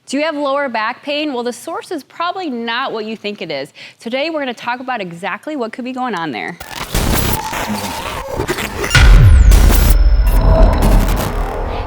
Do you have lower back pain? Well, the source is probably not what you think it is. Today, we're gonna talk about exactly what could be going on there.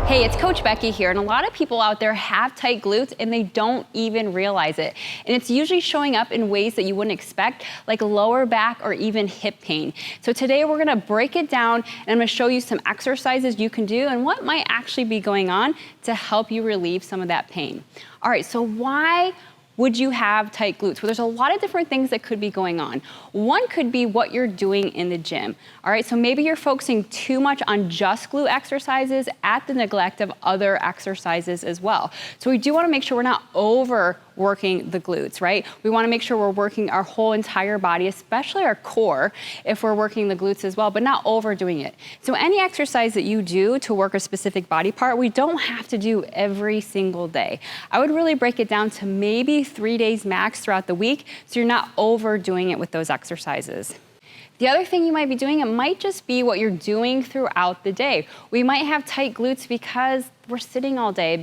Hey, it's Coach Becky here, and a lot of people out there have tight glutes and they don't even realize it. And it's usually showing up in ways that you wouldn't expect, like lower back or even hip pain. So today we're gonna break it down and I'm gonna show you some exercises you can do and what might actually be going on to help you relieve some of that pain. All right, so why would you have tight glutes? Well, there's a lot of different things that could be going on. One could be what you're doing in the gym. All right, so maybe you're focusing too much on just glute exercises at the neglect of other exercises as well. So we do wanna make sure we're not overworking the glutes, right? We wanna make sure we're working our whole entire body, especially our core, if we're working the glutes as well, but not overdoing it. So any exercise that you do to work a specific body part, we don't have to do every single day. I would really break it down to maybe 3 days max throughout the week, so you're not overdoing it with those exercises. The other thing you might be doing, it might just be what you're doing throughout the day. We might have tight glutes because we're sitting all day,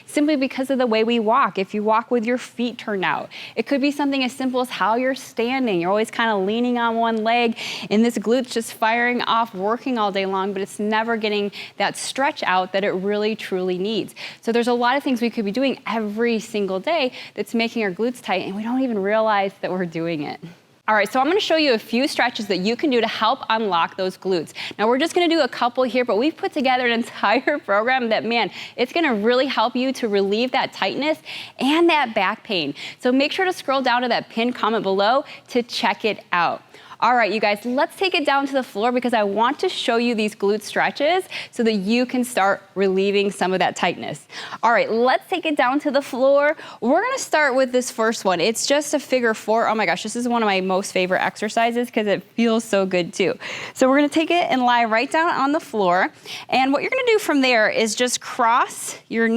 simply because of the way we walk. If you walk with your feet turned out, it could be something as simple as how you're standing. You're always kind of leaning on one leg and this glute's just firing off, working all day long, but it's never getting that stretch out that it really truly needs. So there's a lot of things we could be doing every single day that's making our glutes tight and we don't even realize that we're doing it. All right, so I'm gonna show you a few stretches that you can do to help unlock those glutes. Now we're just gonna do a couple here, but we've put together an entire program that, man, it's gonna really help you to relieve that tightness and that back pain. So make sure to scroll down to that pinned comment below to check it out. All right, you guys, let's take it down to the floor because I want to show you these glute stretches so that you can start relieving some of that tightness. All right, let's take it down to the floor. We're gonna start with this first one. It's just a figure four. Oh my gosh, this is one of my most favorite exercises because it feels so good too. So we're gonna take it and lie right down on the floor. And what you're gonna do from there is just cross your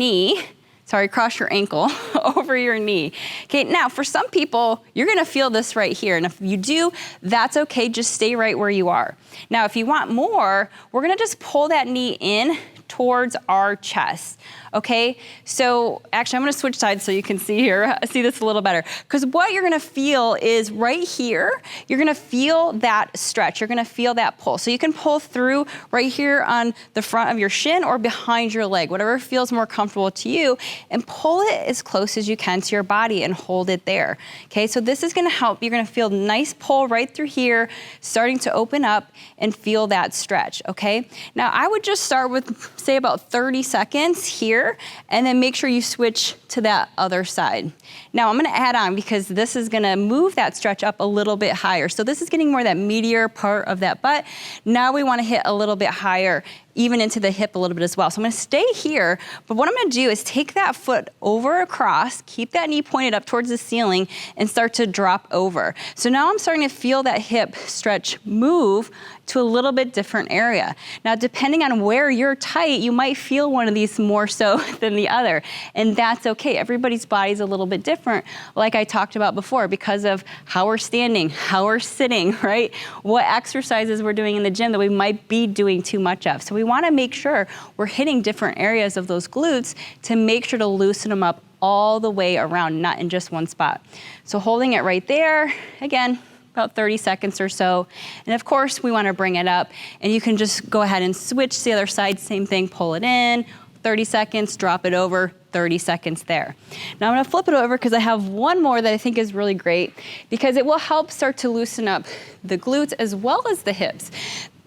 ankle over your knee. Okay, now for some people, you're gonna feel this right here. And if you do, that's okay, just stay right where you are. Now, if you want more, we're gonna just pull that knee in towards our chest, okay? So actually, I'm gonna switch sides so you can see this a little better. Because what you're gonna feel is right here, you're gonna feel that stretch, you're gonna feel that pull. So you can pull through right here on the front of your shin or behind your leg, whatever feels more comfortable to you, and pull it as close as you can to your body and hold it there, okay? So this is gonna help. You're gonna feel nice pull right through here, starting to open up and feel that stretch, okay? Now, I would just start with, say, about 30 seconds here, and then make sure you switch to that other side. Now, I'm gonna add on because this is gonna move that stretch up a little bit higher. So this is getting more that meatier part of that butt. Now we wanna hit a little bit higher, even into the hip a little bit as well. So I'm gonna stay here, but what I'm gonna do is take that foot over across, keep that knee pointed up towards the ceiling, and start to drop over. So now I'm starting to feel that hip stretch move to a little bit different area. Now, depending on where you're tight, you might feel one of these more so than the other, and that's okay. Everybody's body's a little bit different, like I talked about before, because of how we're standing, how we're sitting, right? What exercises we're doing in the gym that we might be doing too much of. So we wanna make sure we're hitting different areas of those glutes to make sure to loosen them up all the way around, not in just one spot. So holding it right there, again, about 30 seconds or so. And of course, we wanna bring it up, and you can just go ahead and switch to the other side, same thing, pull it in, 30 seconds, drop it over, 30 seconds there. Now I'm gonna flip it over because I have one more that I think is really great because it will help start to loosen up the glutes as well as the hips.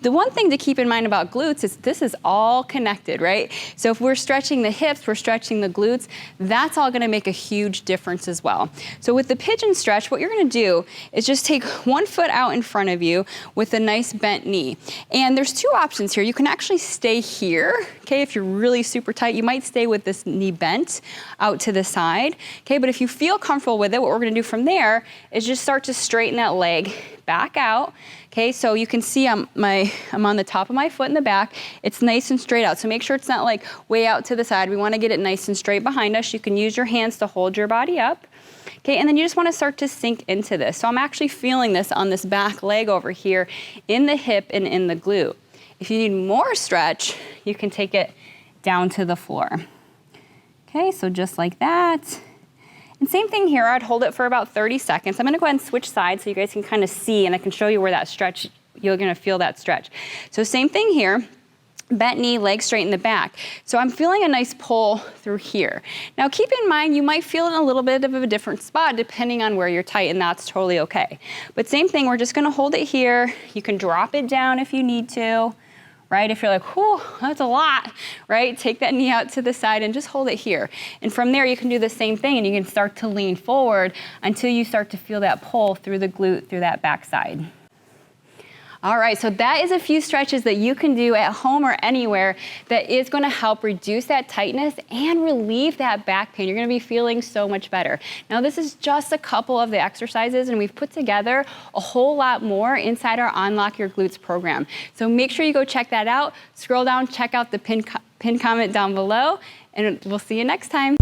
The one thing to keep in mind about glutes is this is all connected, right? So if we're stretching the hips, we're stretching the glutes, that's all gonna make a huge difference as well. So with the pigeon stretch, what you're gonna do is just take one foot out in front of you with a nice bent knee. And there's two options here. You can actually stay here, okay? If you're really super tight, you might stay with this knee bent out to the side, okay? But if you feel comfortable with it, what we're gonna do from there is just start to straighten that leg back out. Okay, so you can see I'm on the top of my foot in the back. It's nice and straight out. So make sure it's not like way out to the side. We wanna get it nice and straight behind us. You can use your hands to hold your body up. Okay, and then you just wanna start to sink into this. So I'm actually feeling this on this back leg over here in the hip and in the glute. If you need more stretch, you can take it down to the floor. Okay, so just like that. And same thing here, I'd hold it for about 30 seconds. I'm gonna go ahead and switch sides so you guys can kind of see, and I can show you where that stretch, you're gonna feel that stretch. So same thing here. Bent knee, leg straight in the back. So I'm feeling a nice pull through here. Now keep in mind, you might feel it in a little bit of a different spot depending on where you're tight, and that's totally okay. But same thing, we're just gonna hold it here. You can drop it down if you need to, right? If you're like, whew, that's a lot, right? Take that knee out to the side and just hold it here. And from there, you can do the same thing, and you can start to lean forward until you start to feel that pull through the glute, through that backside. All right, so that is a few stretches that you can do at home or anywhere that is gonna help reduce that tightness and relieve that back pain. You're gonna be feeling so much better. Now, this is just a couple of the exercises, and we've put together a whole lot more inside our Unlock Your Glutes program. So make sure you go check that out. Scroll down, check out the pinned comment down below, and we'll see you next time.